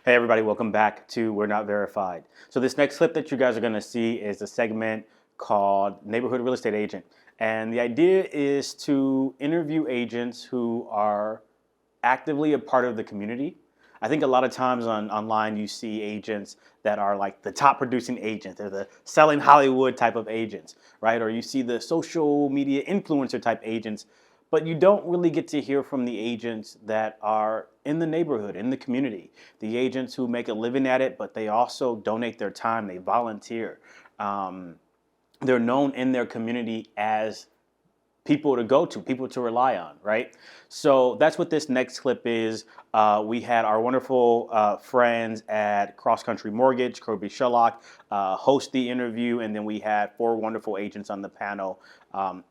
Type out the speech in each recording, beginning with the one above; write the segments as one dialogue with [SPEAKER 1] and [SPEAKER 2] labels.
[SPEAKER 1] Hey everybody, welcome back to We're Not Verified. So this next clip that you guys are going to see is a segment called Neighborhood Real Estate Agent. And the idea is to interview agents who are actively a part of the community. I think a lot of times online you see agents that are like the top producing agents. They're the selling Hollywood type of agents, right? Or you see the social media influencer type agents, but you don't really get to hear from the agents that are in the neighborhood, in the community. The agents who make a living at it, but they also donate their time, they volunteer. They're known in their community as people to go to, people to rely on, right? So that's what this next clip is. We had our wonderful friends at Cross Country Mortgage, Coby Sherlock, host the interview, and then we had four wonderful agents on the panel,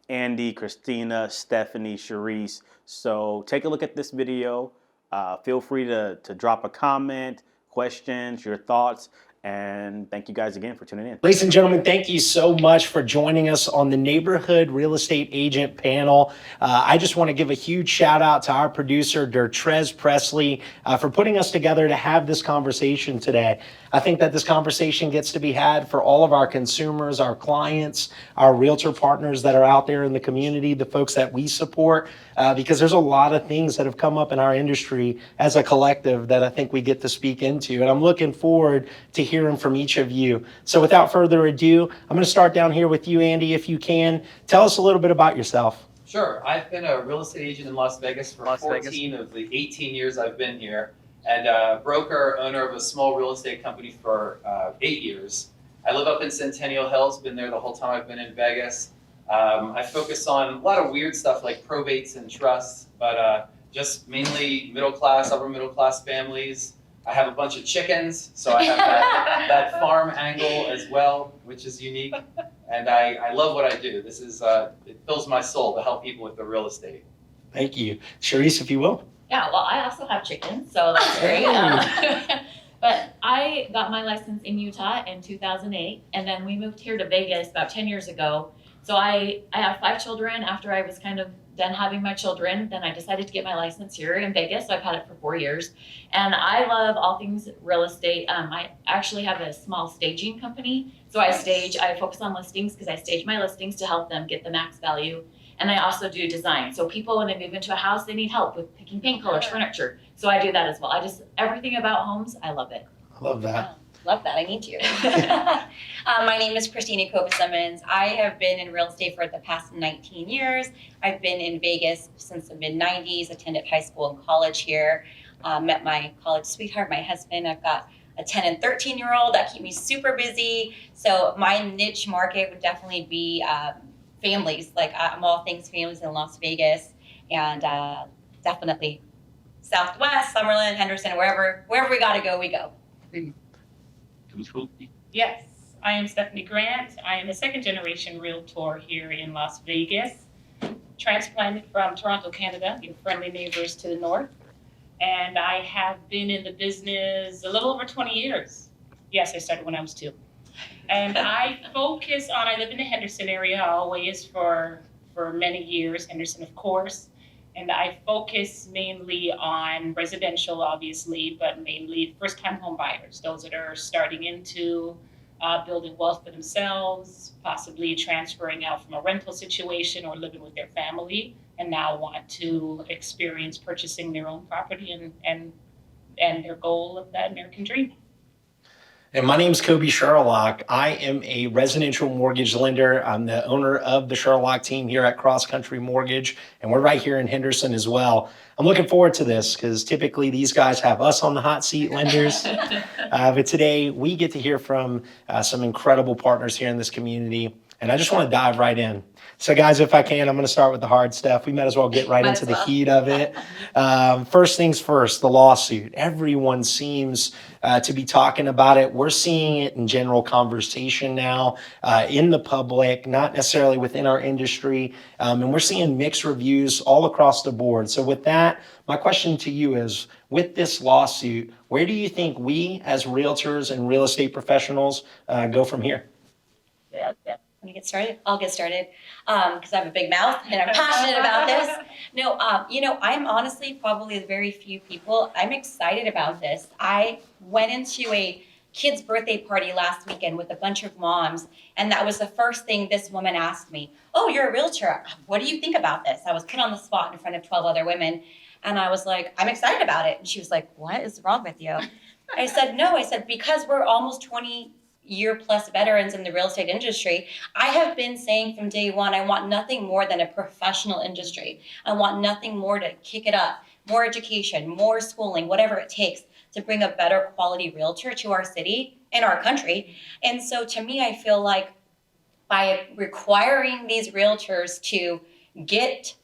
[SPEAKER 1] Andy, Christina, Stephanie, Sharice. So take a look at this video. Feel free to drop a comment, questions, your thoughts, and thank you guys again for tuning in.
[SPEAKER 2] Ladies and gentlemen, thank you so much for joining us on the Neighborhood Real Estate Agent panel. I just want to give a huge shout out to our producer, Dertrez Presley, for putting us together to have this conversation today. I think that this conversation gets to be had for all of our consumers, our clients, our realtor partners that are out there in the community, the folks that we support, because there's a lot of things that have come up in our industry as a collective that I think we get to speak into. And I'm looking forward to hearing from each of you. So without further ado, I'm going to start down here with you, Andy, if you can. Tell us a little bit about yourself.
[SPEAKER 3] Sure. I've been a real estate agent in Las Vegas for 14 of the 18 years I've been here, and broker, owner of a small real estate company for 8 years. I live up in Centennial Hills, been there the whole time I've been in Vegas. I focus on a lot of weird stuff like probates and trusts, but just mainly middle class, upper middle class families. I have a bunch of chickens, so I have that farm angle as well, which is unique. And I love what I do. This is, it fills my soul to help people with their real estate.
[SPEAKER 2] Thank you. Sharice, if you will.
[SPEAKER 4] Yeah, well, I also have chickens, so that's great. But I got my license in Utah in 2008, and then we moved here to Vegas about 10 years ago. So I have 5 children. After I was kind of done having my children, then I decided to get my license here in Vegas. So I've had it for 4 years. And I love all things real estate. I actually have a small staging company. So I focus on listings because I stage my listings to help them get the max value. And I also do design. So people, when they move into a house, they need help with picking paint colors, furniture. So I do that as well. Everything about homes, I love it.
[SPEAKER 2] I love that.
[SPEAKER 5] Love that. I need to. My name is Christina Coby Simmons. I have been in real estate for the past 19 years. I've been in Vegas since the mid-90s, attended high school and college here, met my college sweetheart, my husband. I've got a 10 and 13-year-old that keep me super busy. So my niche market would definitely be families. Like I'm all things families in Las Vegas, and definitely Southwest, Summerlin, Henderson, wherever we got to go, we go.
[SPEAKER 6] Yes, I am Stephanie Grant. I am a second-generation realtor here in Las Vegas, transplanted from Toronto, Canada, your friendly neighbors to the north. And I have been in the business a little over 20 years. Yes, I started when I was 2. And I live in the Henderson area always for many years, Henderson, of course. And I focus mainly on residential, obviously, but mainly first-time home buyers, those that are starting into building wealth for themselves, possibly transferring out from a rental situation or living with their family, and now want to experience purchasing their own property and their goal of that American dream.
[SPEAKER 2] And my name is Coby Sherlock. I am a residential mortgage lender. I'm the owner of the Sherlock team here at Cross Country Mortgage, and we're right here in Henderson as well. I'm looking forward to this because typically these guys have us on the hot seat, lenders. But today we get to hear from some incredible partners here in this community, and I just want to dive right in. So guys, if I can, I'm going to start with the hard stuff. We might as well get right into the heat of it. First things first, the lawsuit. Everyone seems to be talking about it. We're seeing it in general conversation now in the public, not necessarily within our industry. And we're seeing mixed reviews all across the board. So with that, my question to you is, with this lawsuit, where do you think we as realtors and real estate professionals go from here?
[SPEAKER 6] Yeah.
[SPEAKER 5] Want to get started? I'll get started because I have a big mouth and I'm passionate about this. No, I'm honestly probably the very few people. I'm excited about this. I went into a kid's birthday party last weekend with a bunch of moms, and that was the first thing this woman asked me. Oh, you're a realtor. What do you think about this? I was put on the spot in front of 12 other women, and I was like, I'm excited about it. And she was like, what is wrong with you? I said, no. I said, because we're almost 20-year plus veterans in the real estate industry, I have been saying from day one, I want nothing more than a professional industry. I want nothing more to kick it up, more education, more schooling, whatever it takes to bring a better quality realtor to our city and our country. And so to me, I feel like by requiring these realtors to get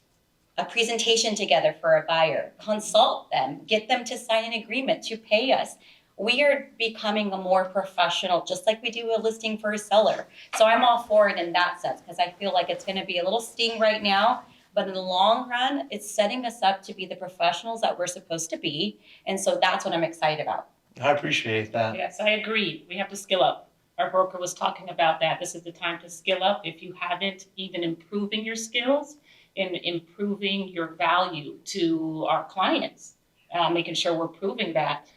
[SPEAKER 5] a presentation together for a buyer, consult them, get them to sign an agreement to pay us, we are becoming a more professional, just like we do a listing for a seller. So I'm all for it in that sense, because I feel like it's going to be a little sting right now, but in the long run, it's setting us up to be the professionals that we're supposed to be. And so that's what I'm excited about.
[SPEAKER 2] I appreciate that.
[SPEAKER 6] Yes, I agree. We have to skill up. Our broker was talking about that. This is the time to skill up. If you haven't even improving your skills and improving your value to our clients, making sure we're proving that.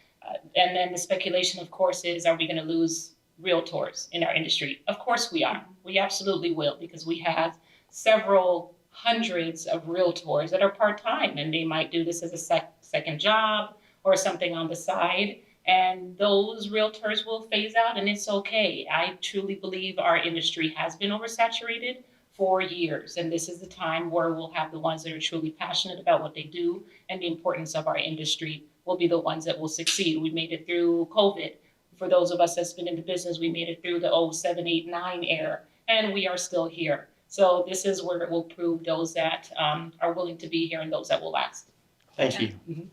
[SPEAKER 6] And then the speculation, of course, is, are we going to lose realtors in our industry? Of course we are. We absolutely will, because we have several hundreds of realtors that are part-time, and they might do this as a second job or something on the side. And those realtors will phase out, and it's okay. I truly believe our industry has been oversaturated for years, and this is the time where we'll have the ones that are truly passionate about what they do and the importance of our industry will be the ones that will succeed. We made it through COVID. For those of us that's been in the business, we made it through the 07, 8, 9 era, and we are still here. So this is where it will prove those that are willing to be here and those that will last.
[SPEAKER 2] Thank you.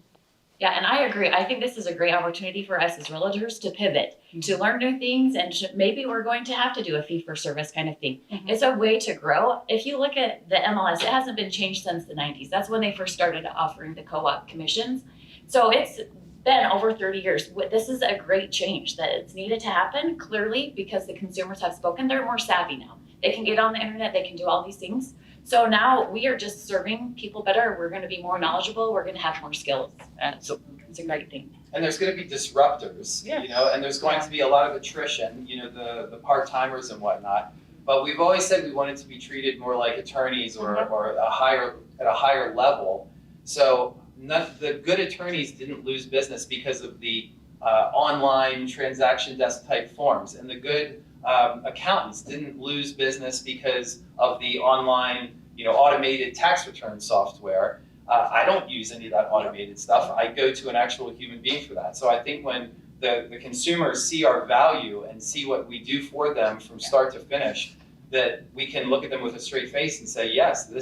[SPEAKER 4] Yeah, and I agree. I think this is a great opportunity for us as realtors to pivot, to learn new things, and maybe we're going to have to do a fee for service kind of thing. It's a way to grow. If you look at the MLS, it hasn't been changed since the 90s. That's when they first started offering the co-op commissions. So it's been over 30 years. This is a great change that it's needed to happen, clearly, because the consumers have spoken. They're more savvy now. They can get on the internet. They can do all these things. So now we are just serving people better. We're going to be more knowledgeable. We're going to have more skills. So it's a great thing.
[SPEAKER 3] And there's going to be disruptors, and there's going to be a lot of attrition, the part-timers and whatnot. But we've always said we wanted to be treated more like attorneys or at a higher level. So the good attorneys didn't lose business because of the online transaction desk type forms, and the good accountants didn't lose business because of the online, automated tax return software. I don't use any of that automated stuff. I go to an actual human being for that. So I think when the consumers see our value and see what we do for them from start to finish, that we can look at them with a straight face and say, yes,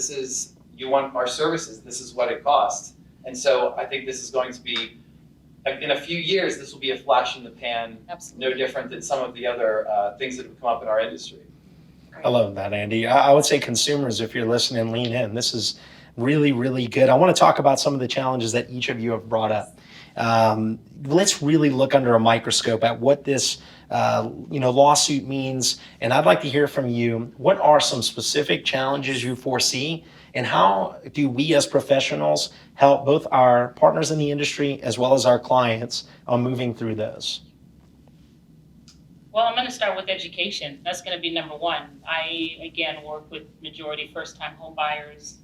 [SPEAKER 3] you want our services, this is what it costs. And so I think this is going to be, in a few years, this will be a flash in the pan. Absolutely. No different than some of the other things that have come up in our industry.
[SPEAKER 2] I love that, Andy. I would say consumers, if you're listening, lean in. This is really, really good. I want to talk about some of the challenges that each of you have brought up. Let's really look under a microscope at what this lawsuit means. And I'd like to hear from you. What are some specific challenges you foresee? And how do we as professionals help both our partners in the industry as well as our clients on moving through those?
[SPEAKER 6] Well, I'm going to start with education. That's going to be number one. I, again, work with majority first-time home buyers,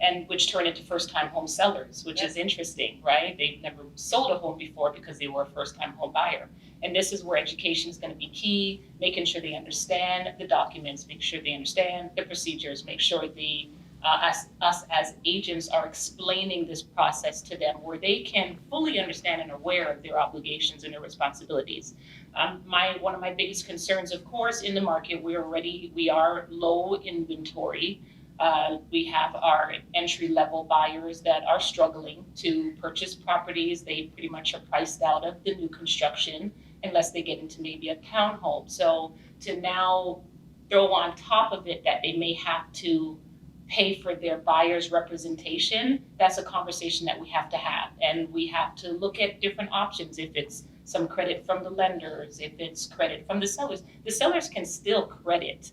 [SPEAKER 6] and which turn into first-time home sellers, which is interesting, right? They've never sold a home before because they were a first-time home buyer. And this is where education is going to be key, making sure they understand the documents, make sure they understand the procedures, make sure us as agents are explaining this process to them where they can fully understand and aware of their obligations and their responsibilities. One of my biggest concerns, of course, in the market, we are low inventory. We have our entry-level buyers that are struggling to purchase properties. They pretty much are priced out of the new construction unless they get into maybe a townhome. So to now throw on top of it that they may have to pay for their buyer's representation, that's a conversation that we have to have. And we have to look at different options. If it's some credit from the lenders, if it's credit from the sellers can still credit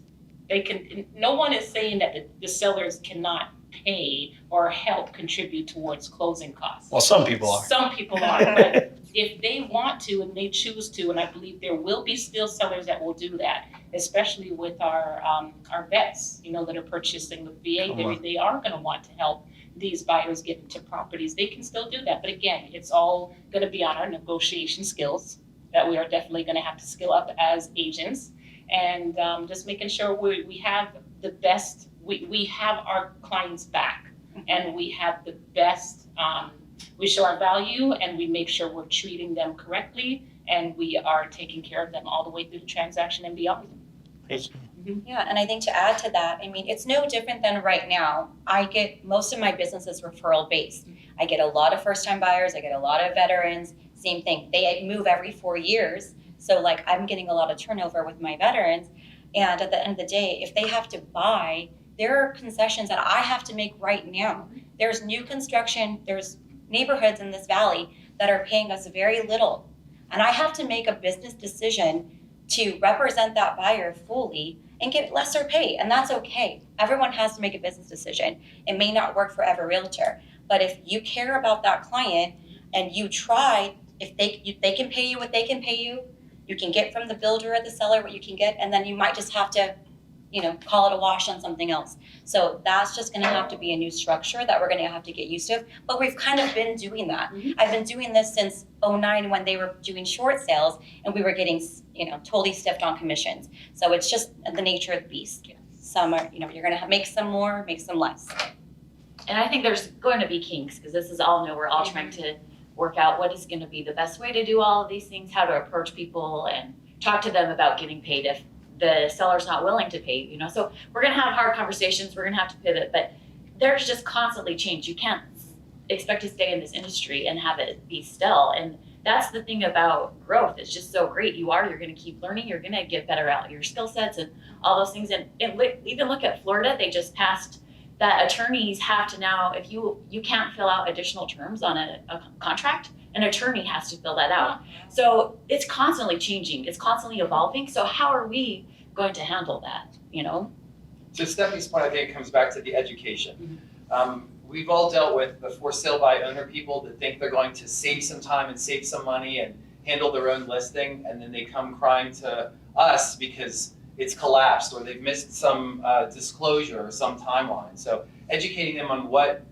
[SPEAKER 6] No one is saying that the sellers cannot pay or help contribute towards closing costs.
[SPEAKER 2] Well, some people are.
[SPEAKER 6] Some people are, but if they want to and they choose to, and I believe there will be still sellers that will do that, especially with our vets, that are purchasing with VA, they are going to want to help these buyers get into properties. They can still do that, but again, it's all going to be on our negotiation skills that we are definitely going to have to skill up as agents, and just making sure we have the best. We have our clients back, and we have the best. We show our value, and we make sure we're treating them correctly, and we are taking care of them all the way through the transaction and beyond.
[SPEAKER 5] Yeah, and I think to add to that, it's no different than right now. I get most of my business is referral based. I get a lot of first time buyers, I get a lot of veterans, same thing. They move every 4 years. So I'm getting a lot of turnover with my veterans. And at the end of the day, if they have to buy, there are concessions that I have to make right now. There's new construction, there's neighborhoods in this valley that are paying us very little. And I have to make a business decision to represent that buyer fully and get lesser pay, and that's okay. Everyone has to make a business decision. It may not work for every realtor, but if you care about that client and you try, if they can pay you what they can pay you, you can get from the builder or the seller what you can get, and then you might just have to, call it a wash on something else. So that's just gonna have to be a new structure that we're gonna have to get used to, but we've kind of been doing that. I've been doing this since 2009 when they were doing short sales and we were getting, totally stiffed on commissions. So it's just the nature of the beast. Some are, you're gonna make some more, make some less.
[SPEAKER 4] And I think there's going to be kinks, because this is all new. We're all trying to work out what is going to be the best way to do all of these things, how to approach people and talk to them about getting paid if the seller's not willing to pay, So we're going to have hard conversations. We're going to have to pivot, but there's just constantly change. You can't expect to stay in this industry and have it be still. And that's the thing about growth. It's just so great. You're going to keep learning. You're going to get better at your skill sets and all those things. And even look at Florida. They just passed that attorneys have to now, if you can't fill out additional terms on a contract, an attorney has to fill that out. So it's constantly changing. It's constantly evolving. So how are we going to handle that,
[SPEAKER 3] To Stephanie's point, I think it comes back to the education. We've all dealt with the for sale by owner people that think they're going to save some time and save some money and handle their own listing, and then they come crying to us because it's collapsed or they've missed some disclosure or some timeline. So educating them on what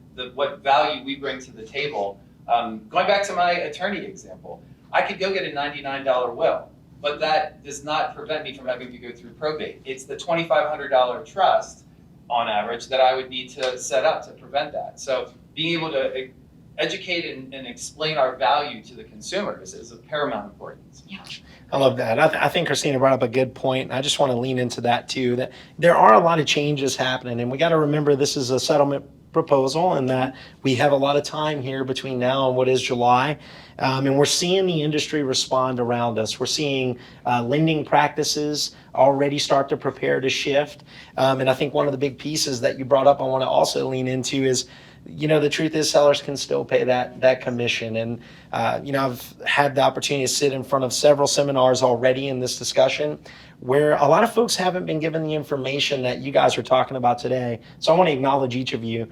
[SPEAKER 3] value we bring to the table. Going back to my attorney example, I could go get a $99 will, but that does not prevent me from having to go through probate. It's the $2,500 trust on average that I would need to set up to prevent that. So being able to educate and explain our value to the consumers is of paramount importance.
[SPEAKER 4] Yeah.
[SPEAKER 2] I love that. I think Christina brought up a good point. I just want to lean into that too, that there are a lot of changes happening, and we got to remember this is a settlement proposal and that we have a lot of time here between now and what is July. And we're seeing the industry respond around us. We're seeing lending practices already start to prepare to shift. And I think one of the big pieces that you brought up I want to also lean into is, the truth is sellers can still pay that commission. And, I've had the opportunity to sit in front of several seminars already in this discussion where a lot of folks haven't been given the information that you guys are talking about today. So I want to acknowledge each of you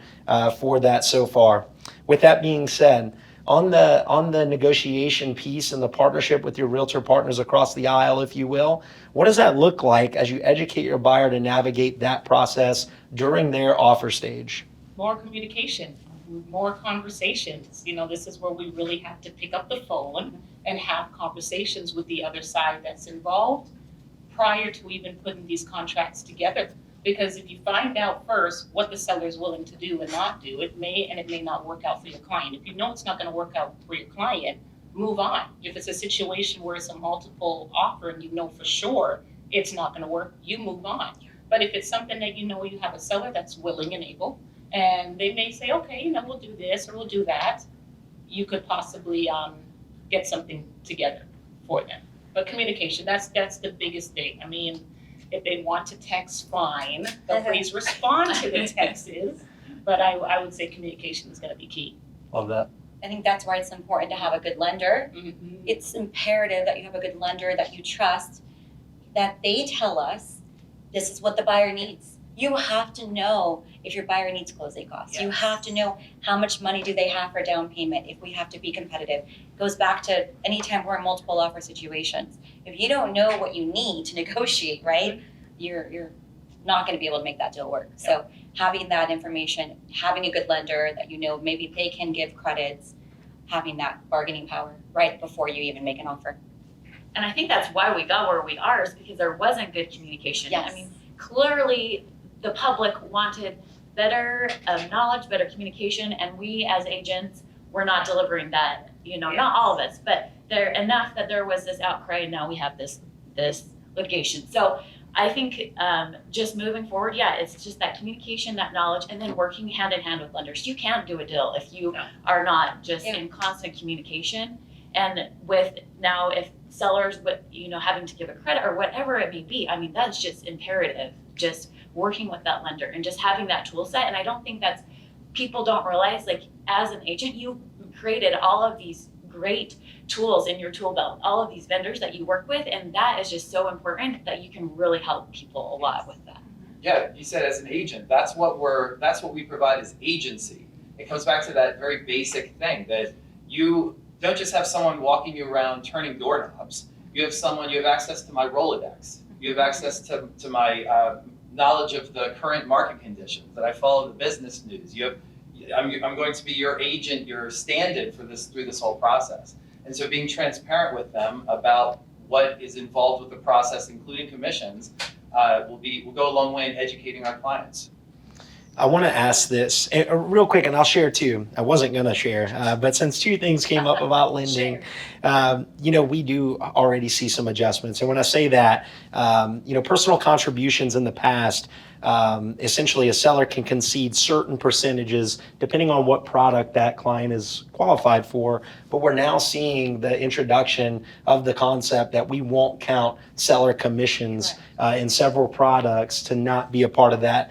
[SPEAKER 2] for that so far. With that being said, on the negotiation piece and the partnership with your realtor partners across the aisle, if you will, what does that look like as you educate your buyer to navigate that process during their offer stage?
[SPEAKER 6] More communication, more conversations. This is where we really have to pick up the phone and have conversations with the other side that's involved prior to even putting these contracts together. Because if you find out first what the seller is willing to do and not do, it may not work out for your client. If you know it's not going to work out for your client, move on. If it's a situation where it's a multiple offer and you know for sure it's not going to work, you move on. But if it's something that you have a seller that's willing and able, and they may say, okay, we'll do this or we'll do that, you could possibly get something together for them. But communication, that's the biggest thing. If they want to text, fine, but please respond to the texts. But I would say communication is going to be key.
[SPEAKER 2] Love that.
[SPEAKER 5] I think that's why it's important to have a good lender.
[SPEAKER 6] Mm-hmm.
[SPEAKER 5] It's imperative that you have a good lender that you trust, that they tell us This is what the buyer needs. You have to know if your buyer needs closing costs.
[SPEAKER 6] Yes.
[SPEAKER 5] You have to know how much money do they have for down payment if we have to be competitive. It goes back to anytime we're in multiple offer situations. If you don't know what you need to negotiate, right, you're not going to be able to make that deal work. So having that information, having a good lender that you know maybe they can give credits, having that bargaining power right before you even make an offer.
[SPEAKER 4] And I think that's why we got where we are, is because there wasn't good communication.
[SPEAKER 5] Yes.
[SPEAKER 4] I mean, clearly the public wanted better knowledge, better communication, and we as agents were not delivering that. You know, not all of us, but there enough that there was this outcry, and now we have this litigation. So I think just moving forward, yeah, it's just that communication, that knowledge, and then working hand in hand with lenders. You can't do a deal if you are not just in constant communication. And with now, if sellers, having to give a credit or whatever it may be, I mean, that's just imperative. Just working with that lender and just having that tool set. And I don't think people don't realize, like, as an agent, you created all of these great tools in your tool belt, all of these vendors that you work with, and that is just so important that you can really help people a lot with that.
[SPEAKER 3] Yeah, you said as an agent, that's what we provide as agency. It comes back to that very basic thing that you don't just have someone walking you around turning doorknobs. You have access to my Rolodex. You have access to my knowledge of the current market conditions, that I follow the business news. I'm going to be your agent, your stand-in through this whole process. And so being transparent with them about what is involved with the process, including commissions, will go a long way in educating our clients.
[SPEAKER 2] I want to ask this real quick, and I'll share too. I wasn't going to share, but since two things came up about lending, we do already see some adjustments. And when I say that, personal contributions in the past, essentially a seller can concede certain percentages depending on what product that client is qualified for. But we're now seeing the introduction of the concept that we won't count seller commissions in several products to not be a part of that,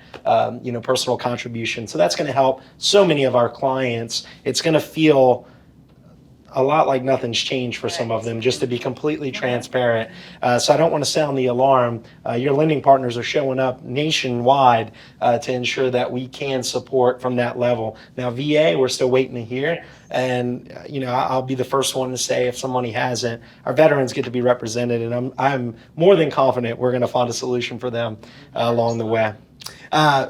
[SPEAKER 2] personal contribution. So that's going to help so many of our clients. It's going to feel a lot like nothing's changed for some of them, just to be completely transparent. So I don't want to sound the alarm. Your lending partners are showing up nationwide to ensure that we can support from that level. Now, VA, we're still waiting to hear. And, I'll be the first one to say if somebody hasn't, our veterans get to be represented. And I'm more than confident we're going to find a solution for them along the way.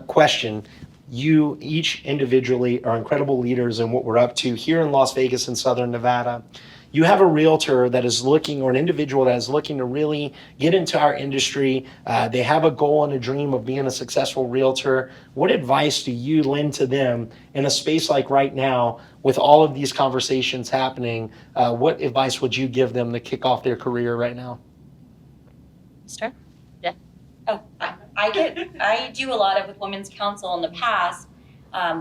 [SPEAKER 2] Question. You each individually are incredible leaders in what we're up to here in Las Vegas and Southern Nevada. You have a realtor that is looking, or an individual that is looking to really get into our industry. They have a goal and a dream of being a successful realtor. What advice do you lend to them in a space like right now with all of these conversations happening? What advice would you give them to kick off their career right now?
[SPEAKER 5] Start? Yeah. Oh, I do a lot with Women's Council in the past.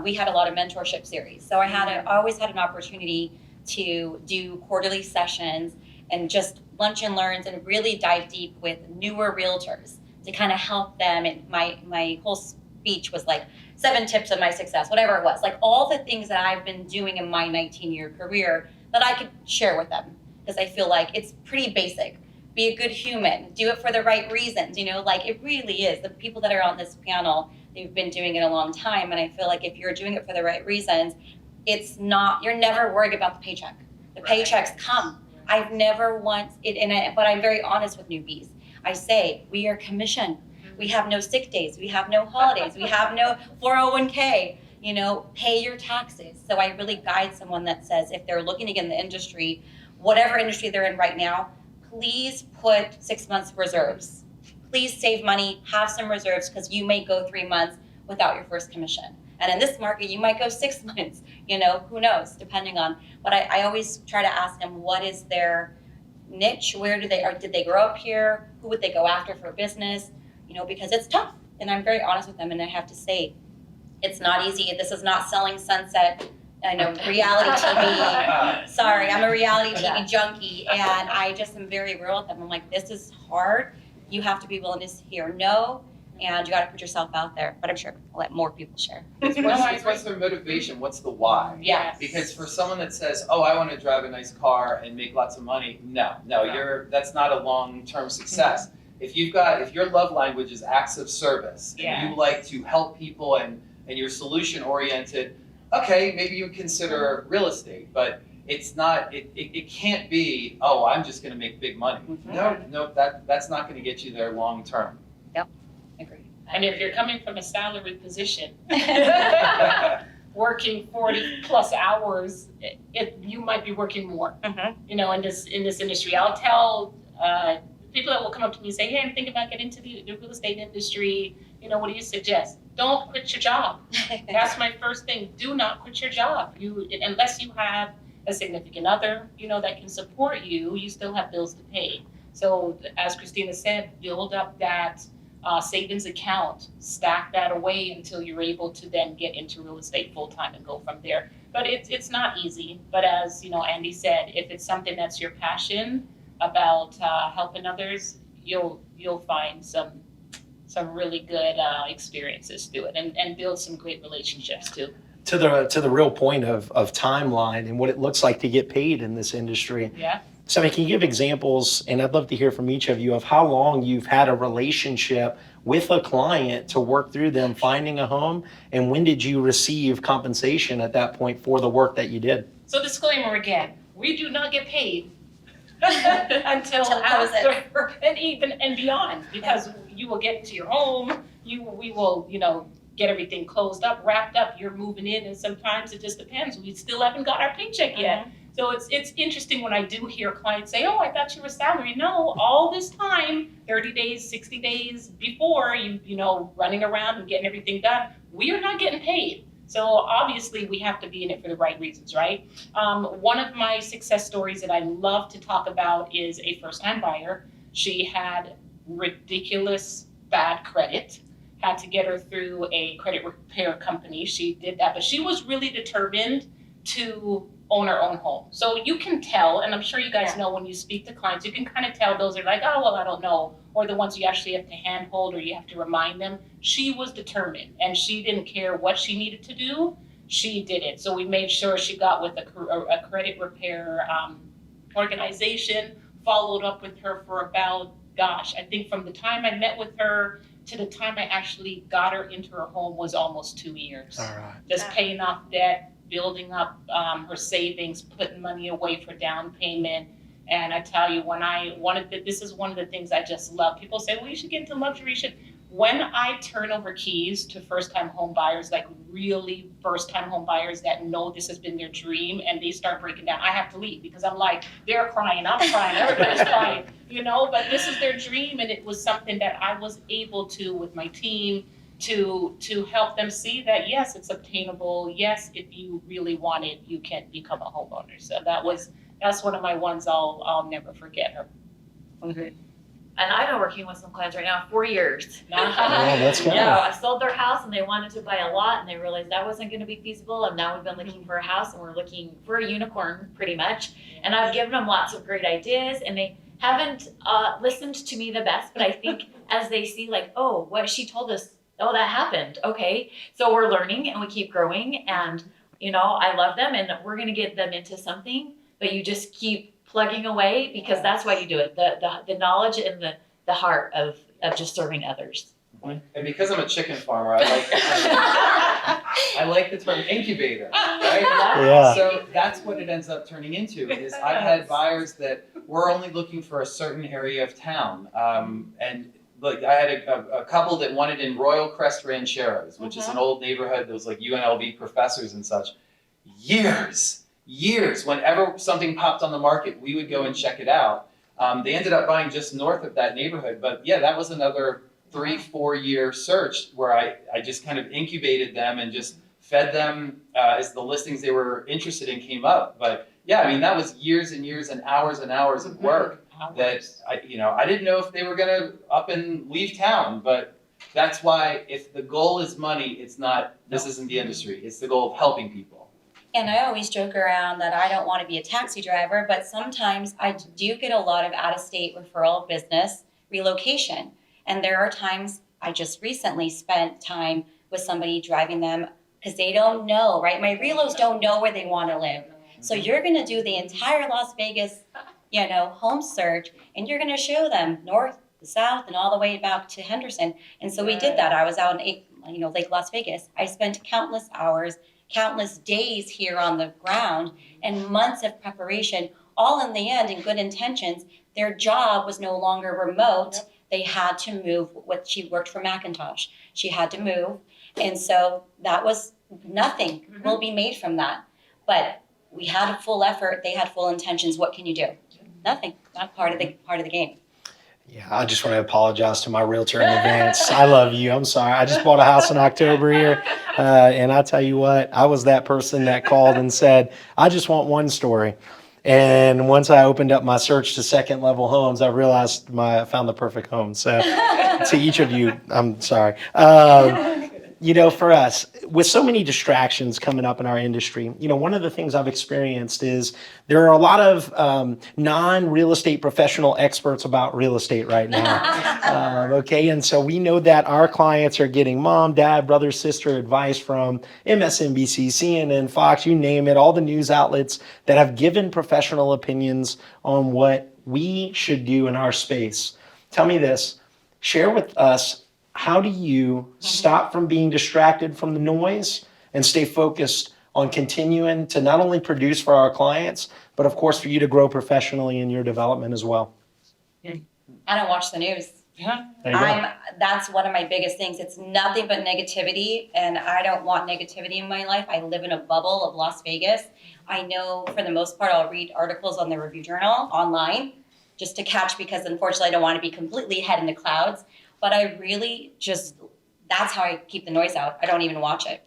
[SPEAKER 5] We had a lot of mentorship series. So I always had an opportunity to do quarterly sessions and just lunch and learns and really dive deep with newer realtors to kind of help them. And my whole speech was like 7 tips of my success, whatever it was, like all the things that I've been doing in my 19-year career that I could share with them, because I feel like it's pretty basic. Be a good human, do it for the right reasons, like it really is. The people that are on this panel, they've been doing it a long time, and I feel like if you're doing it for the right reasons, you're never worried about the paycheck. The paychecks come. I've never once, but I'm very honest with newbies. I say, we are commission. We have no sick days, we have no holidays, we have no 401k, pay your taxes. So I really guide someone that says, if they're looking to get in the industry, whatever industry they're in right now, please put 6 months reserves. Please save money, have some reserves, because you may go 3 months without your first commission. And in this market, you might go 6 months, who knows, depending on. But I always try to ask them, what is their niche? Did they grow up here? Who would they go after for business? Because it's tough. And I'm very honest with them. And I have to say, it's not easy. This is not selling Sunset. I know, reality TV. Sorry, I'm a reality TV junkie, and I just am very real with them. I'm like, this is hard. You have to be willing to hear no, and you got to put yourself out there. But I'm sure I'll let more people share.
[SPEAKER 3] What's their motivation? What's the why?
[SPEAKER 5] Yes.
[SPEAKER 3] Because for someone that says, "Oh, I want to drive a nice car and make lots of money," no, that's not a long-term success. if your love language is acts of service, and
[SPEAKER 6] Yes.
[SPEAKER 3] you like to help people and you're solution oriented, okay, maybe you consider real estate, but it's not, it can't be, oh, I'm just gonna make big money. No, that's not gonna get you there long term.
[SPEAKER 5] Agreed.
[SPEAKER 6] And if you're coming from a salaried position, working 40 plus hours, you might be working more. You know, in this industry, I'll tell people that will come up to me and say, "Hey, I'm thinking about getting into the real estate industry. You know, what do you suggest?" Don't quit your job. That's my first thing. Do not quit your job. Unless you have a significant other, you know, that can support you, you still have bills to pay. So, as Christina said, build up that savings account, stack that away until you're able to then get into real estate full time and go from there. But it's not easy. But as you know, Andy said, if it's something that's your passion about helping others, you'll find some really good experiences through it, and build some great relationships too.
[SPEAKER 2] To the real point of timeline and what it looks like to get paid in this industry.
[SPEAKER 6] Yeah.
[SPEAKER 2] Stephanie, can you give examples, and I'd love to hear from each of you, of how long you've had a relationship with a client to work through them finding a home, and when did you receive compensation at that point for the work that you did?
[SPEAKER 6] So disclaimer again, we do not get paid until
[SPEAKER 5] Till close it.
[SPEAKER 6] after and beyond, because you will get to your home, we will, you know, get everything closed up, wrapped up, you're moving in, and sometimes it just depends. We still haven't got our paycheck yet. So it's interesting when I do hear clients say, "Oh, I thought you were salaried." No, all this time, 30 days, 60 days before, you know, running around and getting everything done, we are not getting paid. So obviously we have to be in it for the right reasons, right? One of my success stories that I love to talk about is a first-time buyer. She had ridiculous bad credit. Had to get her through a credit repair company. She did that, but she was really determined to own her own home. So you can tell, and I'm sure you guys know when you speak to clients, you can kind of tell those are like, "Oh, well, I don't know," or the ones you actually have to handhold or you have to remind them. She was determined, and she didn't care what she needed to do. She did it. So we made sure she got with a credit repair organization, followed up with her for about, gosh, I think from the time I met with her to the time I actually got her into her home was almost 2 years.
[SPEAKER 2] All right.
[SPEAKER 6] Just paying off debt, building up her savings, putting money away for down payment. And I tell you, this is one of the things I just love. People say, "Well, you should get into luxury." When I turn over keys to first-time home buyers, like really first-time home buyers that know this has been their dream, and they start breaking down, I have to leave, because I'm like, they're crying, I'm crying, everybody's crying, you know, but this is their dream, and it was something that I was able to, with my team, to help them see that, yes, it's obtainable. Yes, if you really want it, you can become a homeowner. So that's one of my ones I'll never forget her.
[SPEAKER 4] And I've been working with some clients right now 4 years.
[SPEAKER 2] Oh, that's good.
[SPEAKER 4] Yeah, I sold their house and they wanted to buy a lot and they realized that wasn't going to be feasible. And now we've been looking for a house and we're looking for a unicorn pretty much. And I've given them lots of great ideas and they haven't listened to me the best. But I think as they see like, oh, what she told us, oh, that happened. Okay. So we're learning and we keep growing. And, you know, I love them and we're going to get them into something. But you just keep plugging away because that's why you do it. The knowledge and the heart of just serving others.
[SPEAKER 3] And because I'm a chicken farmer, I like the term incubator, right?
[SPEAKER 2] Yeah.
[SPEAKER 3] So that's what it ends up turning into. Is I've had buyers that were only looking for a certain area of town, and like I had a couple that wanted in Royal Crest Rancheros, which is an old neighborhood. There was like UNLV professors and such. Years, whenever something popped on the market, we would go and check it out. They ended up buying just north of that neighborhood, but yeah, that was another 3-4 year search where I just kind of incubated them and just fed them as the listings they were interested in came up. But yeah, I mean, that was years and years and hours of work that I didn't know if they were gonna up and leave town, but that's why if the goal is money, this isn't the industry, it's the goal of helping people.
[SPEAKER 5] And I always joke around that I don't want to be a taxi driver, but sometimes I do get a lot of out-of-state referral business relocation. And there are times I just recently spent time with somebody driving them because they don't know, right? My relos don't know where they want to live. So you're going to do the entire Las Vegas, home search, and you're going to show them north, the south and all the way back to Henderson. And so we did that. I was out in Lake Las Vegas. I spent countless hours, countless days here on the ground, and months of preparation, all in the end in good intentions. Their job was no longer remote.
[SPEAKER 6] Yep.
[SPEAKER 5] They had to move. She worked for Macintosh. She had to move. And so that was nothing will be made from that. But we had a full effort. They had full intentions. What can you do? Nothing. Not part of the game.
[SPEAKER 2] Yeah, I just want to apologize to my realtor in advance. I love you. I'm sorry. I just bought a house in October here. And I tell you what, I was that person that called and said, I just want one story. And once I opened up my search to second level homes, I realized I found the perfect home. So to each of you, I'm sorry. For us, with so many distractions coming up in our industry, one of the things I've experienced is there are a lot of non-real estate professional experts about real estate right now. Okay, and so we know that our clients are getting mom, dad, brother, sister advice from MSNBC, CNN, Fox, you name it, all the news outlets that have given professional opinions on what we should do in our space. Tell me this, share with us, how do you stop from being distracted from the noise and stay focused on continuing to not only produce for our clients, but of course for you to grow professionally in your development as well?
[SPEAKER 5] I don't watch the news.
[SPEAKER 6] Yeah.
[SPEAKER 2] There you go.
[SPEAKER 5] That's one of my biggest things. It's nothing but negativity, and I don't want negativity in my life. I live in a bubble of Las Vegas. I know for the most part I'll read articles on the Review Journal online just to catch, because unfortunately I don't want to be completely head in the clouds. But I really that's how I keep the noise out. I don't even watch it.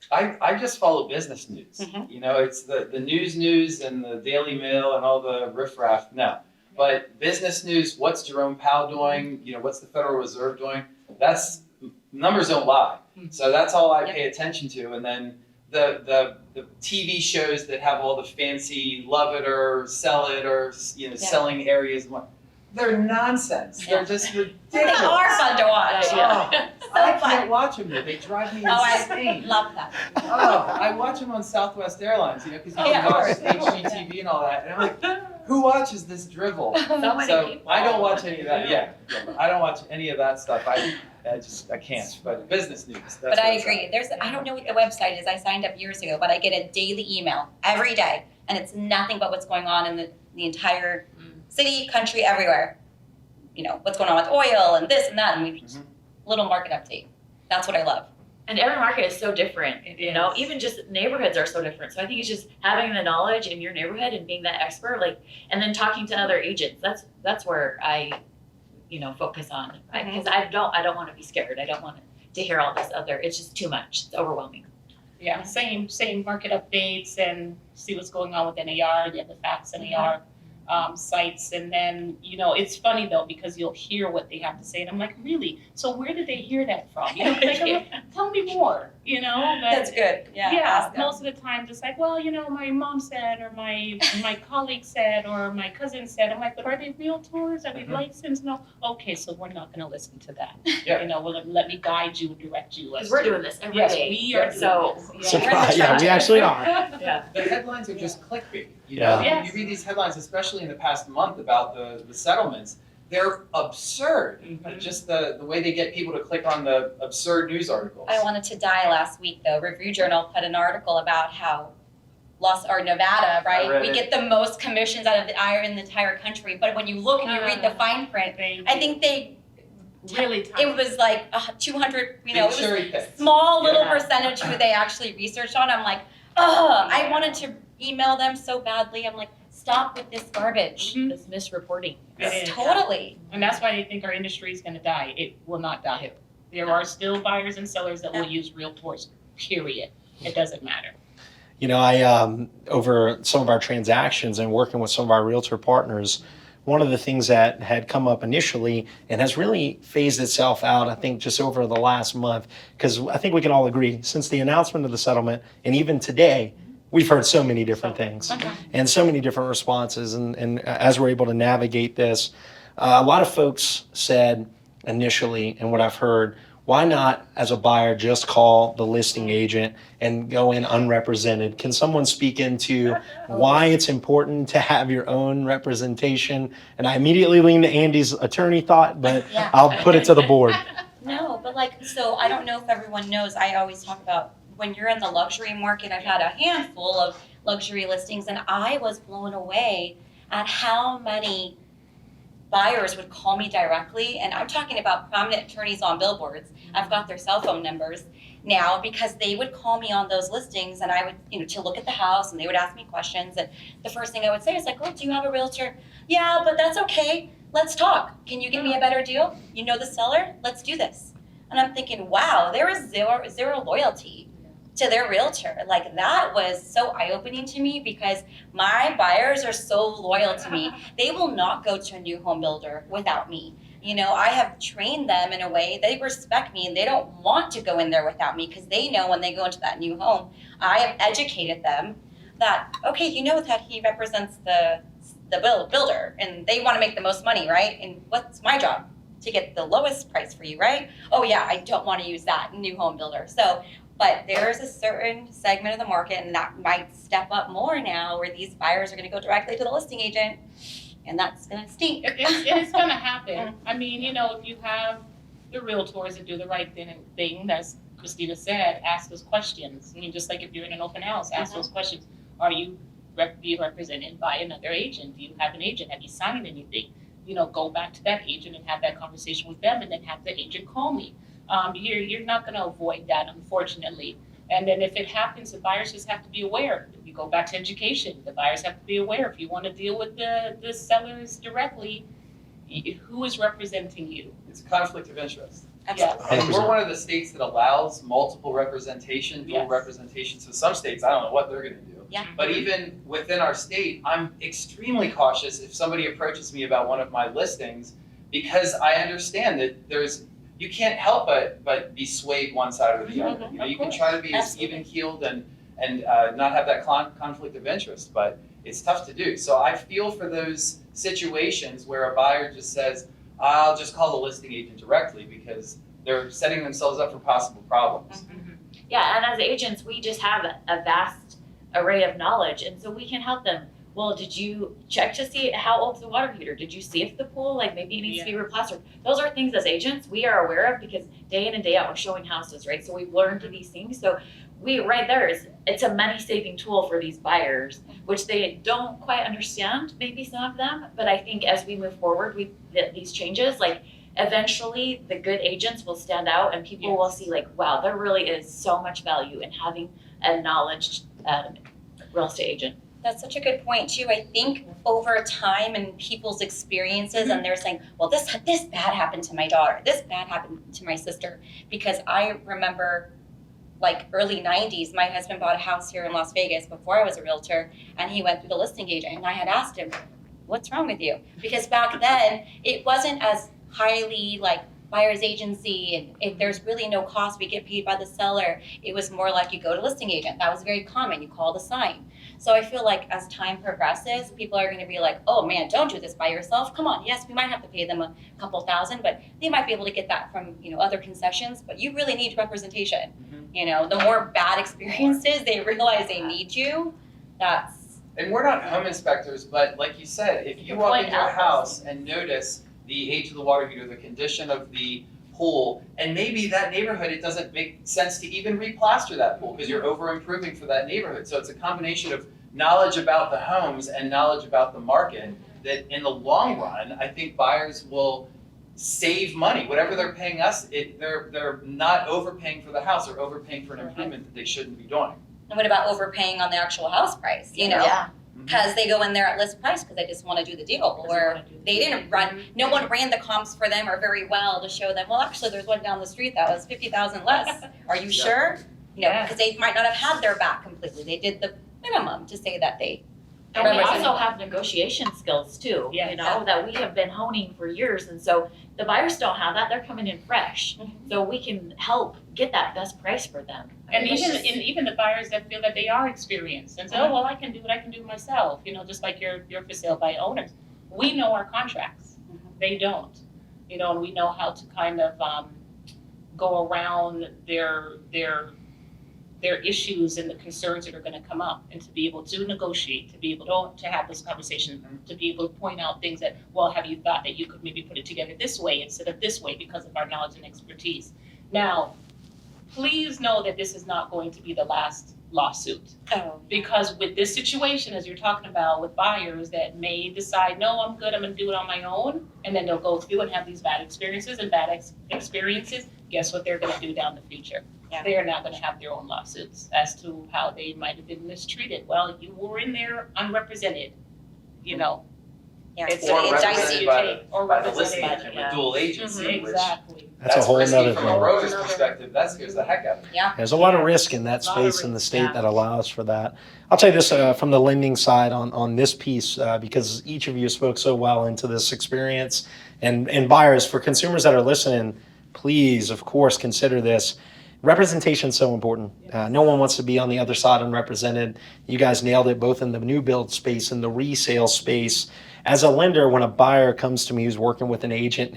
[SPEAKER 3] I just follow business news.
[SPEAKER 5] Mhm.
[SPEAKER 3] It's the news and the Daily Mail and all the riffraff. No, but business news. What's Jerome Powell doing? What's the Federal Reserve doing? That's numbers don't lie. So that's all I pay attention to. And then the TV shows that have all the fancy love it or sell it or selling areas. They're nonsense. They're just ridiculous.
[SPEAKER 5] They are fun to watch.
[SPEAKER 3] Oh, I can't watch them. They drive me
[SPEAKER 5] I
[SPEAKER 3] insane.
[SPEAKER 5] love that.
[SPEAKER 3] I watch them on Southwest Airlines, because you can watch HGTV and all that. And I'm like, who watches this drivel?
[SPEAKER 4] So many
[SPEAKER 3] So
[SPEAKER 4] people.
[SPEAKER 3] I don't watch any of that. Yeah, I don't watch any of that stuff. I can't. But business news. That's
[SPEAKER 5] But I
[SPEAKER 3] what's
[SPEAKER 5] agree.
[SPEAKER 3] up.
[SPEAKER 5] I don't know what the website is. I signed up years ago, but I get a daily email every day, and it's nothing but what's going on in the entire city, country, everywhere. What's going on with oil and this and that, and we just little market update. That's what I love.
[SPEAKER 4] And every market is so different,
[SPEAKER 6] It is.
[SPEAKER 4] even just neighborhoods are so different. So I think it's just having the knowledge in your neighborhood and being that expert, and then talking to other agents. That's where I, focus on, because I don't want to be scared. I don't want to hear all this other. It's just too much. It's overwhelming.
[SPEAKER 6] Yeah, same market updates and see what's going on with NAR, the facts NAR sites. And then, it's funny though, because you'll hear what they have to say. And I'm like, really? So where did they hear that from? Tell me more, but
[SPEAKER 5] That's good. Yeah.
[SPEAKER 6] yeah,
[SPEAKER 5] ask them.
[SPEAKER 6] most of the time it's like, well, my mom said, or my colleague said, or my cousin said. I'm like, but are they realtors? Are they licensed? No. Okay, so we're not going to listen to that.
[SPEAKER 3] Yeah.
[SPEAKER 6] Well, let me guide you and direct you.
[SPEAKER 4] Because we're doing this every day.
[SPEAKER 6] Yes, we are.
[SPEAKER 4] So
[SPEAKER 6] doing
[SPEAKER 5] We're
[SPEAKER 6] this.
[SPEAKER 5] in the
[SPEAKER 2] Yeah, we
[SPEAKER 5] trenches.
[SPEAKER 2] actually are.
[SPEAKER 4] yeah.
[SPEAKER 3] The headlines are just clickbait.
[SPEAKER 2] Yeah.
[SPEAKER 6] Yes.
[SPEAKER 3] You read these headlines, especially in the past month, about the settlements. They're absurd. Just the way they get people to click on the absurd news articles.
[SPEAKER 5] I wanted to die last week though. Review Journal put an article about how Nevada,
[SPEAKER 3] I
[SPEAKER 5] right?
[SPEAKER 3] read
[SPEAKER 5] We
[SPEAKER 3] it.
[SPEAKER 5] get the most commissions out of in the entire country. But when you look and you read the fine print, I think
[SPEAKER 6] really
[SPEAKER 5] it was like 200,
[SPEAKER 3] They
[SPEAKER 5] it was
[SPEAKER 3] cherry pick.
[SPEAKER 5] small little
[SPEAKER 6] Yeah.
[SPEAKER 5] percentage who they actually researched on. I'm like, I wanted to email them so badly. I'm like, stop with this garbage.
[SPEAKER 4] This misreporting.
[SPEAKER 6] It is.
[SPEAKER 5] Totally.
[SPEAKER 6] And that's why they think our industry is going to die. It will not die. There are still buyers and sellers that will use realtors, period. It doesn't matter.
[SPEAKER 2] I over some of our transactions and working with some of our realtor partners, one of the things that had come up initially and has really phased itself out, I think, just over the last month, because I think we can all agree, since the announcement of the settlement and even today, we've heard so many different things and so many different responses. And as we're able to navigate this, a lot of folks said initially, and what I've heard, why not, as a buyer, just call the listing agent and go in unrepresented? Can someone speak into why it's important to have your own representation? And I immediately leaned to Andy's attorney thought, but
[SPEAKER 5] Yeah.
[SPEAKER 2] I'll put it to the board.
[SPEAKER 5] No, but like, so I don't know if everyone knows, I always talk about when you're in the luxury market, I've had a handful of luxury listings, and I was blown away at how many buyers would call me directly. And I'm talking about prominent attorneys on billboards. I've got their cell phone numbers now because they would call me on those listings, and I would, to look at the house, and they would ask me questions. And the first thing I would say is like, oh, do you have a realtor? Yeah, but that's okay. Let's talk. Can you give me a better deal? You know the seller? Let's do this. And I'm thinking, wow, there is zero loyalty to their realtor. Like, that was so eye-opening to me because my buyers are so loyal to me. They will not go to a new home builder without me. I have trained them in a way, they respect me, and they don't want to go in there without me because they know when they go into that new home, I have educated them that, okay, that he represents the builder and they want to make the most money, right? And what's my job? To get the lowest price for you, right? Oh yeah, I don't want to use that new home builder. So, but there's a certain segment of the market, and that might step up more now, where these buyers are going to go directly to the listing agent, and that's going to stink.
[SPEAKER 6] It's going to happen. I mean, if you have the realtors that do the right thing, as Christina said, ask those questions. I mean, just like if you're in an open house, ask those questions. Are you being represented by another agent? Do you have an agent? Have you signed anything? Go back to that agent and have that conversation with them, and then have the agent call me. You're not going to avoid that, unfortunately. And then if it happens, the buyers just have to be aware. If you go back to education, the buyers have to be aware. If you want to deal with the sellers directly, who is representing you?
[SPEAKER 3] It's a conflict of interest.
[SPEAKER 5] Absolutely.
[SPEAKER 3] And we're one of the states that allows multiple representation, dual
[SPEAKER 6] Yes.
[SPEAKER 3] representation. So some states, I don't know what they're going to do.
[SPEAKER 5] Yeah.
[SPEAKER 3] But even within our state, I'm extremely cautious if somebody approaches me about one of my listings, because I understand that you can't help but be swayed one side or the other.
[SPEAKER 6] Of
[SPEAKER 3] You can
[SPEAKER 6] course.
[SPEAKER 3] try to be as
[SPEAKER 5] Absolutely.
[SPEAKER 3] even keeled and not have that conflict of interest, but it's tough to do. So I feel for those situations where a buyer just says, I'll just call the listing agent directly, because they're setting themselves up for possible problems.
[SPEAKER 4] Yeah, and as agents, we just have a vast array of knowledge, and so we can help them. Well, did you check to see how old's the water heater? Did you see if the pool, maybe it needs to be replastered? Those are things as agents we are aware of, because day in and day out we're showing houses, right? So we've learned these things. So it's a money-saving tool for these buyers, which they don't quite understand, maybe some of them. But I think as we move forward with these changes, eventually the good agents will stand out, and people will see wow, there really is so much value in having a knowledge real estate agent.
[SPEAKER 5] That's such a good point too. I think over time and people's experiences, and they're saying, well, this bad happened to my daughter, this bad happened to my sister. Because I remember early 90s, my husband bought a house here in Las Vegas before I was a realtor, and he went through the listing agent, and I had asked him, what's wrong with you? Because back then it wasn't as highly buyer's agency, and if there's really no cost, we get paid by the seller. It was more like you go to listing agent. That was very common. You call the sign. So I feel like as time progresses, people are going to be like, oh man, don't do this by yourself. Come on. Yes, we might have to pay them a couple $1,000, but they might be able to get that from other concessions. But you really need representation. The more bad experiences they realize they need you,
[SPEAKER 3] And we're not home inspectors, but like you said, if you
[SPEAKER 4] Good
[SPEAKER 3] walk
[SPEAKER 4] point,
[SPEAKER 3] into a
[SPEAKER 4] Alex.
[SPEAKER 3] house and notice the age of the water heater, the condition of the pool, and maybe that neighborhood, it doesn't make sense to even replaster that pool because you're over improving for that neighborhood. So it's a combination of knowledge about the homes and knowledge about the market that in the long run, I think buyers will save money. Whatever they're paying us, they're not overpaying for the house or overpaying for an improvement that they shouldn't be doing.
[SPEAKER 5] and what about overpaying on the actual house price?
[SPEAKER 4] Yeah.
[SPEAKER 5] Because they go in there at list price because they just want to do the deal, or they didn't run, no one ran the comps for them or very well to show them, well, actually, there's one down the street that was 50,000 less. Are you sure? Because they might not have had their back completely. They did the minimum to say that they.
[SPEAKER 4] And we
[SPEAKER 5] represented
[SPEAKER 4] also
[SPEAKER 5] them.
[SPEAKER 4] have negotiation skills too,
[SPEAKER 6] Yes.
[SPEAKER 4] that we have been honing for years. And so the buyers don't have that, they're coming in fresh. So we can help get that best price for them.
[SPEAKER 6] And
[SPEAKER 4] It's just-
[SPEAKER 6] even the buyers that feel that they are experienced and say, oh, well, I can do what I can do myself, just like you're for sale by owners. We know our contracts. They don't, and we know how to kind of go around their issues and the concerns that are going to come up, and to be able to negotiate, to be able to have those conversations, to be able to point out things that, well, have you thought that you could maybe put it together this way instead of this way because of our knowledge and expertise. Now, please know that this is not going to be the last lawsuit.
[SPEAKER 5] Oh.
[SPEAKER 6] Because with this situation, as you're talking about, with buyers that may decide, no, I'm good, I'm gonna do it on my own, and then they'll go through and have these bad experiences, guess what they're gonna do down the future?
[SPEAKER 5] Yeah.
[SPEAKER 6] They're not gonna have their own lawsuits as to how they might have been mistreated. Well, you were in there unrepresented, you know.
[SPEAKER 5] Yeah,
[SPEAKER 6] It's
[SPEAKER 3] Or
[SPEAKER 5] it's
[SPEAKER 3] represented
[SPEAKER 5] dicey.
[SPEAKER 3] by the listing
[SPEAKER 6] by
[SPEAKER 3] agent
[SPEAKER 6] the-
[SPEAKER 3] with dual agency, which
[SPEAKER 6] Exactly.
[SPEAKER 2] That's a whole
[SPEAKER 3] risky
[SPEAKER 2] nother
[SPEAKER 3] from
[SPEAKER 2] thing.
[SPEAKER 3] a broker's perspective. That scares the heck out of me.
[SPEAKER 2] There's a lot of risk in that
[SPEAKER 6] A lot of
[SPEAKER 2] space in the
[SPEAKER 6] risk,
[SPEAKER 2] state
[SPEAKER 6] yeah.
[SPEAKER 2] that allows for that. I'll tell you this from the lending side on this piece, because each of you spoke so well into this experience. And buyers, for consumers that are listening, please, of course, consider this. Representation is so important. No one wants to be on the other side unrepresented. You guys nailed it both in the new build space and the resale space. As a lender, when a buyer comes to me who's working with an agent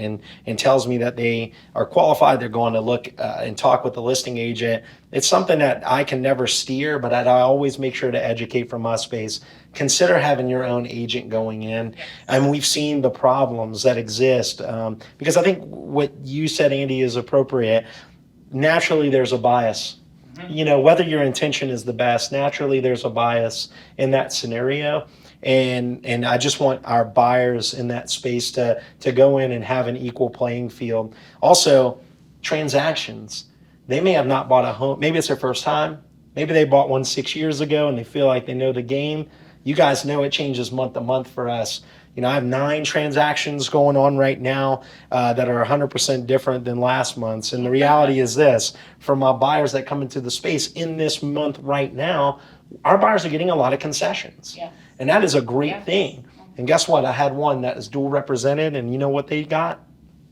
[SPEAKER 2] and tells me that they are qualified, they're going to look and talk with the listing agent, it's something that I can never steer, but I always make sure to educate from my space. Consider having your own agent going in. And we've seen the problems that exist because I think what you said, Andy, is appropriate. Naturally, there's a bias. You know, whether your intention is the best, naturally there's a bias in that scenario. And I just want our buyers in that space to go in and have an equal playing field. Also, transactions. They may have not bought a home. Maybe it's their first time. Maybe they bought one 6 years ago and they feel like they know the game. You guys know it changes month to month for us. You know, I have 9 transactions going on right now that are 100% different than last month's. And the reality is this, for my buyers that come into the space in this month right now, our buyers are getting a lot of concessions.
[SPEAKER 6] Yeah.
[SPEAKER 2] And that is a great
[SPEAKER 6] Yeah.
[SPEAKER 2] thing. And guess what? I had one that is dual represented, and you know what they got?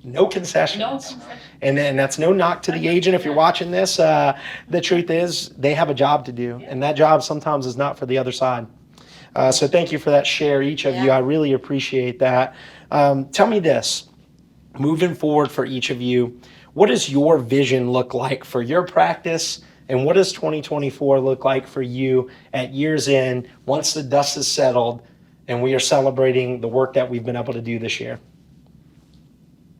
[SPEAKER 2] No concessions.
[SPEAKER 6] No concessions.
[SPEAKER 2] And that's no knock to the agent if you're watching this. The truth is, they have a job to do, and that job sometimes is not for the other side. So thank you for that share, each of you.
[SPEAKER 5] Yeah.
[SPEAKER 2] I really appreciate that. Tell me this, moving forward for each of you, what does your vision look like for your practice? And what does 2024 look like for you at year's end once the dust is settled and we are celebrating the work that we've been able to do this year?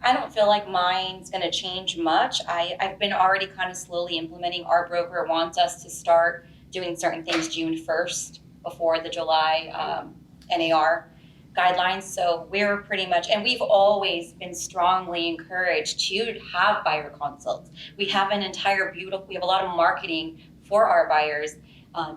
[SPEAKER 5] I don't feel like mine's going to change much. I've been already kind of slowly implementing. Our broker wants us to start doing certain things June 1st before the July NAR guidelines. So we're pretty much, and we've always been strongly encouraged to have buyer consults. We have an entire we have a lot of marketing for our buyers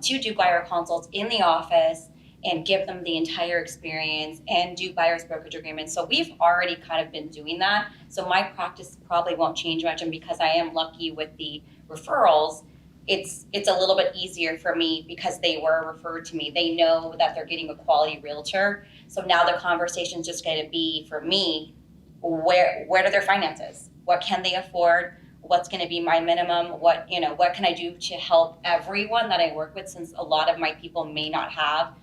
[SPEAKER 5] to do buyer consults in the office and give them the entire experience and do buyer's brokerage agreements. So we've already kind of been doing that. So my practice probably won't change much. And because I am lucky with the referrals, it's a little bit easier for me because they were referred to me. They know that they're getting a quality realtor. So now the conversation's just going to be for me, where are their finances? What can they afford? What's going to be my minimum? What can I do to help everyone that I work with, since a lot of my people may not have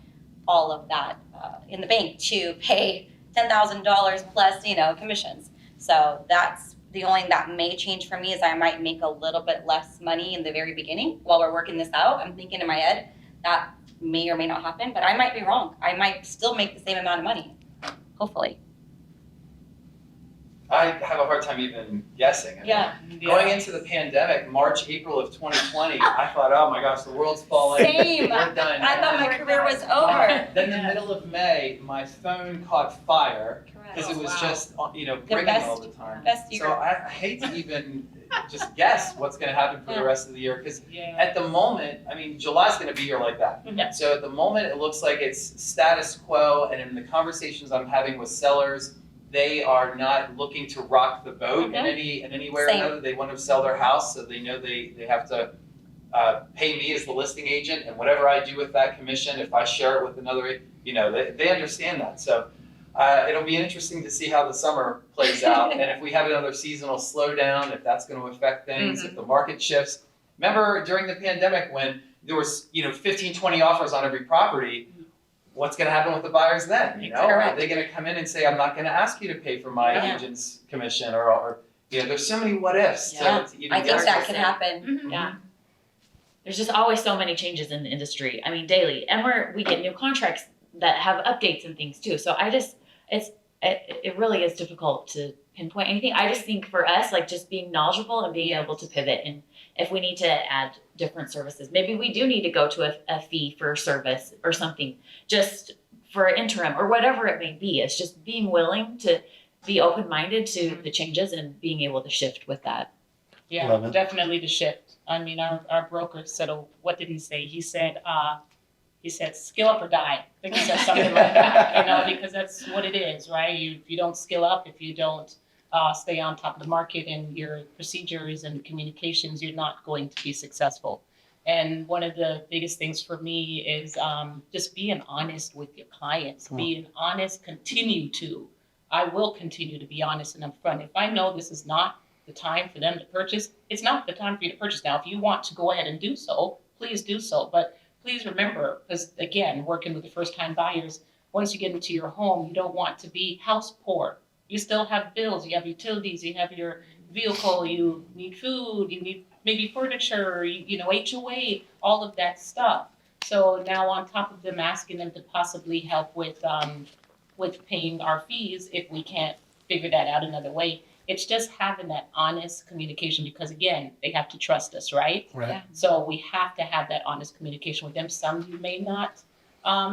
[SPEAKER 5] all of that in the bank to pay $10,000 plus, commissions. So that's the only thing that may change for me, is I might make a little bit less money in the very beginning while we're working this out. I'm thinking in my head that may or may not happen, but I might be wrong. I might still make the same amount of money, hopefully.
[SPEAKER 3] I have a hard time even guessing. I mean, going into the pandemic, March, April of 2020, I thought, oh my gosh, the world's falling.
[SPEAKER 5] Same.
[SPEAKER 3] We're done.
[SPEAKER 5] I thought my career was over.
[SPEAKER 3] Then the middle of May, my phone caught fire because it was just, ringing all the time.
[SPEAKER 5] Best year.
[SPEAKER 3] So I hate to even just guess what's going to happen for the rest of the year, because
[SPEAKER 6] Yeah.
[SPEAKER 3] at the moment, I mean, July's going to be here like that.
[SPEAKER 6] Yeah.
[SPEAKER 3] So at the moment, it looks like it's status quo, and in the conversations I'm having with sellers, they are not looking to rock the boat in any way or
[SPEAKER 5] Same.
[SPEAKER 3] another. They want to sell their house, so they know they have to pay me as the listing agent, and whatever I do with that commission, if I share it with another, they understand that. So it'll be interesting to see how the summer plays out, and if we have another seasonal slowdown, if that's going to affect things, if the market shifts. Remember during the pandemic when there was 15, 20 offers on every property, what's going to happen with the buyers then? Are
[SPEAKER 5] Correct.
[SPEAKER 3] they going to come in and say, I'm not going to ask you to pay for my
[SPEAKER 5] Yeah.
[SPEAKER 3] agent's commission, or there's so many what ifs
[SPEAKER 4] Yeah.
[SPEAKER 3] to even
[SPEAKER 5] I think
[SPEAKER 3] guess
[SPEAKER 5] that
[SPEAKER 3] what's
[SPEAKER 5] could
[SPEAKER 3] in.
[SPEAKER 5] happen.
[SPEAKER 6] Mhm.
[SPEAKER 4] Yeah. There's just always so many changes in the industry. I mean, daily, and we get new contracts that have updates and things too. So it really is difficult to pinpoint anything. I just think for us, like just being knowledgeable and being able to pivot, and if we need to add different services, maybe we do need to go to a fee for service or something, just for interim or whatever it may be. It's just being willing to be open-minded to the changes and being able to shift with that.
[SPEAKER 6] Yeah,
[SPEAKER 2] Love it.
[SPEAKER 6] definitely the shift. I mean, our broker said, what did he say? He said, skill up or die. I think he said something like that, because that's what it is, right? If you don't skill up, if you don't stay on top of the market and your procedures and communications, you're not going to be successful. And one of the biggest things for me is just being honest with your clients. Being honest, I will continue to be honest and upfront. If I know this is not the time for them to purchase, it's not the time for you to purchase. Now, if you want to go ahead and do so, please do so. But please remember, because again, working with the first-time buyers, once you get into your home, you don't want to be house poor. You still have bills, you have utilities, you have your vehicle, you need food, you need maybe furniture, HOA, all of that stuff. So now on top of them asking them to possibly help with paying our fees, if we can't figure that out another way, it's just having that honest communication, because again, they have to trust us, right?
[SPEAKER 2] Right.
[SPEAKER 5] Yeah.
[SPEAKER 6] So we have to have that honest communication with them. Some you may not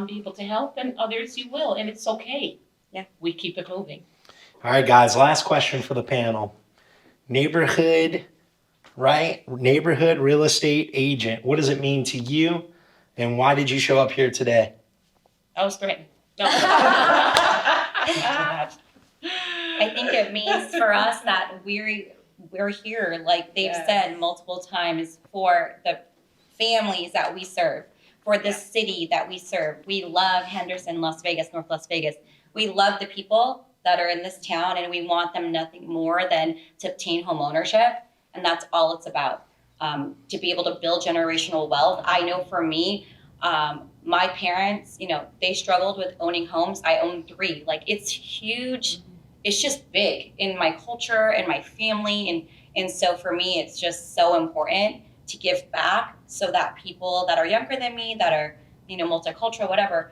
[SPEAKER 6] be able to help, and others you will, and it's okay.
[SPEAKER 5] Yeah.
[SPEAKER 6] We keep it moving.
[SPEAKER 2] All right, guys, last question for the panel. Neighborhood real estate agent. What does it mean to you, and why did you show up here today?
[SPEAKER 6] I was threatened. No.
[SPEAKER 5] I think it means for us that we're here, like they've said multiple times, for the families that we serve, for the city that we serve. We love Henderson, Las Vegas, North Las Vegas. We love the people that are in this town, and we want them nothing more than to obtain home ownership, and that's all it's about. To be able to build generational wealth. I know for me, my parents, they struggled with owning homes. I own 3. Like, it's huge. It's just big in my culture and my family. And so for me, it's just so important to give back so that people that are younger than me, that are, multicultural, whatever,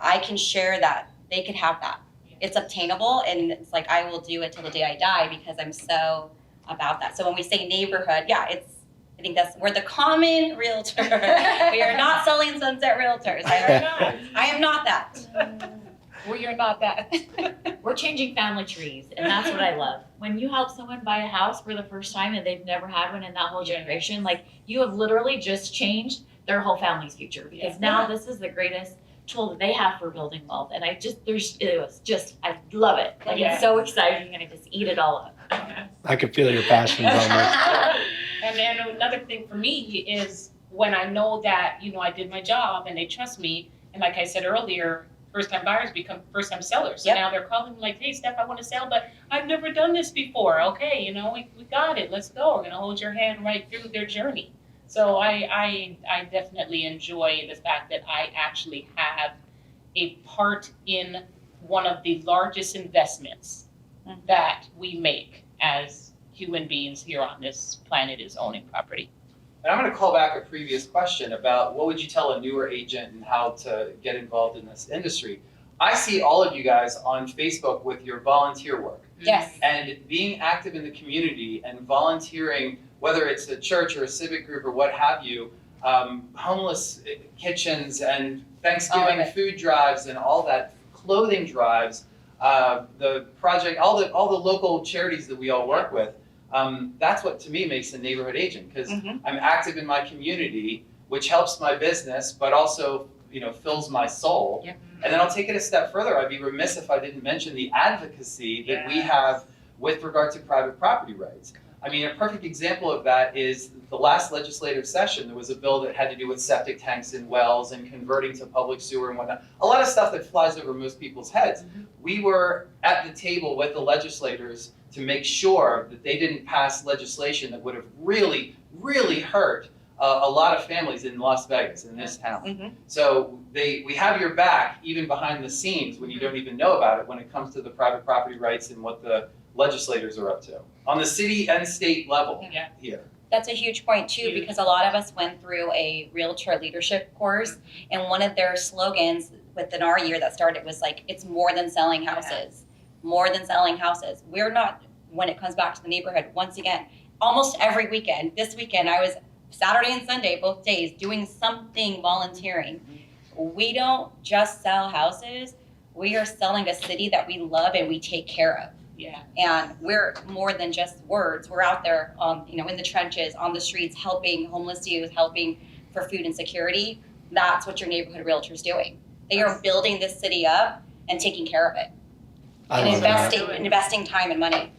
[SPEAKER 5] I can share that they could have that. It's obtainable, and it's like, I will do it till the day I die, because I'm so about that. So when we say neighborhood, I think we're the common realtor. We are not selling Sunset Realtors. I am not that.
[SPEAKER 6] We are not that.
[SPEAKER 4] We're changing family trees, and that's what I love. When you help someone buy a house for the first time and they've never had one in that whole generation, like, you have literally just changed their whole family's future, because now this is the greatest tool that they have for building wealth. And I love it. Like, it's so exciting, and I just eat it all up.
[SPEAKER 2] I can feel your passion on this.
[SPEAKER 6] And then another thing for me is when I know that, I did my job and they trust me. And like I said earlier, first-time buyers become first-time sellers. So now they're calling me like, hey, Steph, I want to sell, but I've never done this before. Okay, we got it. Let's go. We're going to hold your hand right through their journey. So I definitely enjoy the fact that I actually have a part in one of the largest investments that we make as human beings here on this planet, is owning property.
[SPEAKER 3] And I'm going to call back a previous question about what would you tell a newer agent and how to get involved in this industry. I see all of you guys on Facebook with your volunteer work.
[SPEAKER 5] Yes.
[SPEAKER 3] And being active in the community and volunteering, whether it's a church or a civic group or what have you, homeless kitchens and Thanksgiving food drives and all that, clothing drives, the project, all the local charities that we all work with. That's what to me makes a neighborhood agent, because I'm active in my community, which helps my business, but also fills my soul.
[SPEAKER 6] Yep.
[SPEAKER 3] And then I'll take it a step further. I'd be remiss if I didn't mention the advocacy that we have with regard to private property rights. I mean, a perfect example of that is the last legislative session. There was a bill that had to do with septic tanks in wells and converting to public sewer and whatnot. A lot of stuff that flies over most people's heads. We were at the table with the legislators to make sure that they didn't pass legislation that would have really, really hurt a lot of families in Las Vegas, in this town.
[SPEAKER 5] Mhm.
[SPEAKER 3] So we have your back even behind the scenes when you don't even know about it when it comes to the private property rights and what the legislators are up to on the city and state level
[SPEAKER 6] Yeah.
[SPEAKER 3] here.
[SPEAKER 5] That's a huge point too,
[SPEAKER 6] Huge.
[SPEAKER 5] because a lot of us went through a realtor leadership course, and one of their slogans within our year that started was like, it's more than selling houses, more than selling houses. We're not, when it comes back to the neighborhood, once again, almost every weekend, this weekend, I was Saturday and Sunday, both days, doing something volunteering. We don't just sell houses, we are selling a city that we love and we take care of.
[SPEAKER 6] Yeah.
[SPEAKER 5] And we're more than just words. We're out there, in the trenches, on the streets, helping homeless youth, helping for food and security. That's what your neighborhood realtor's doing. They are building this city up and taking care of it,
[SPEAKER 2] I
[SPEAKER 5] and
[SPEAKER 2] love that.
[SPEAKER 5] investing time and money.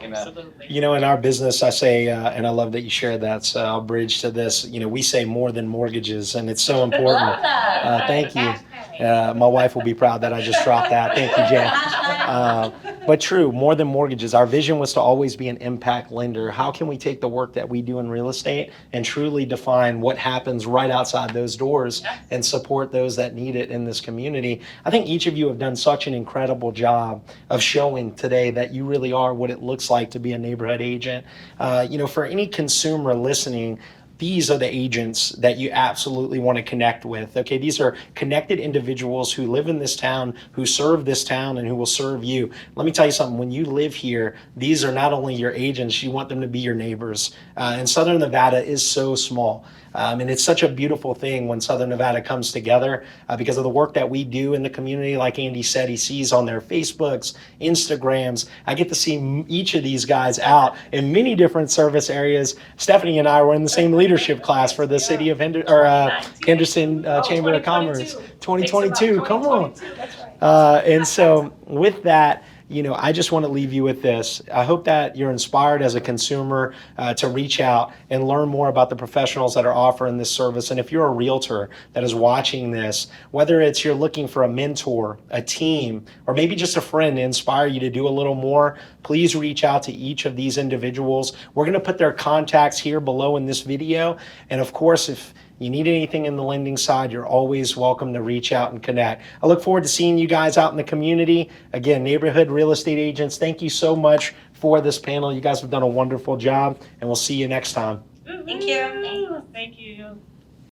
[SPEAKER 3] Amen.
[SPEAKER 6] Absolutely.
[SPEAKER 2] You know, in our business, I say, and I love that you shared that, so I'll bridge to this. You know, we say more than mortgages, and it's so important.
[SPEAKER 5] Love that.
[SPEAKER 2] Thank you.
[SPEAKER 6] Hashtag.
[SPEAKER 2] My wife will be proud that I just dropped that. Thank you, Jen. But true, more than mortgages. Our vision was to always be an impact lender. How can we take the work that we do in real estate and truly define what happens right outside those doors and support those that need it in this community? I think each of you have done such an incredible job of showing today that you really are what it looks like to be a neighborhood agent. For any consumer listening, these are the agents that you absolutely want to connect with. Okay, these are connected individuals who live in this town, who serve this town, and who will serve you. Let me tell you something, when you live here, these are not only your agents, you want them to be your neighbors. And Southern Nevada is so small. And it's such a beautiful thing when Southern Nevada comes together because of the work that we do in the community. Like Andy said, he sees on their Facebooks, Instagrams. I get to see each of these guys out in many different service areas. Stephanie and I were in the same leadership class for the city of Henderson Chamber of Commerce. 2022, come on.
[SPEAKER 6] That's right.
[SPEAKER 2] And so with that, I just want to leave you with this. I hope that you're inspired as a consumer to reach out and learn more about the professionals that are offering this service. And if you're a realtor that is watching this, whether it's you're looking for a mentor, a team, or maybe just a friend to inspire you to do a little more, please reach out to each of these individuals. We're going to put their contacts here below in this video. And of course, if you need anything in the lending side, you're always welcome to reach out and connect. I look forward to seeing you guys out in the community. Again, neighborhood real estate agents, thank you so much for this panel. You guys have done a wonderful job, and we'll see you next time.
[SPEAKER 5] Thank you.
[SPEAKER 6] Thank you.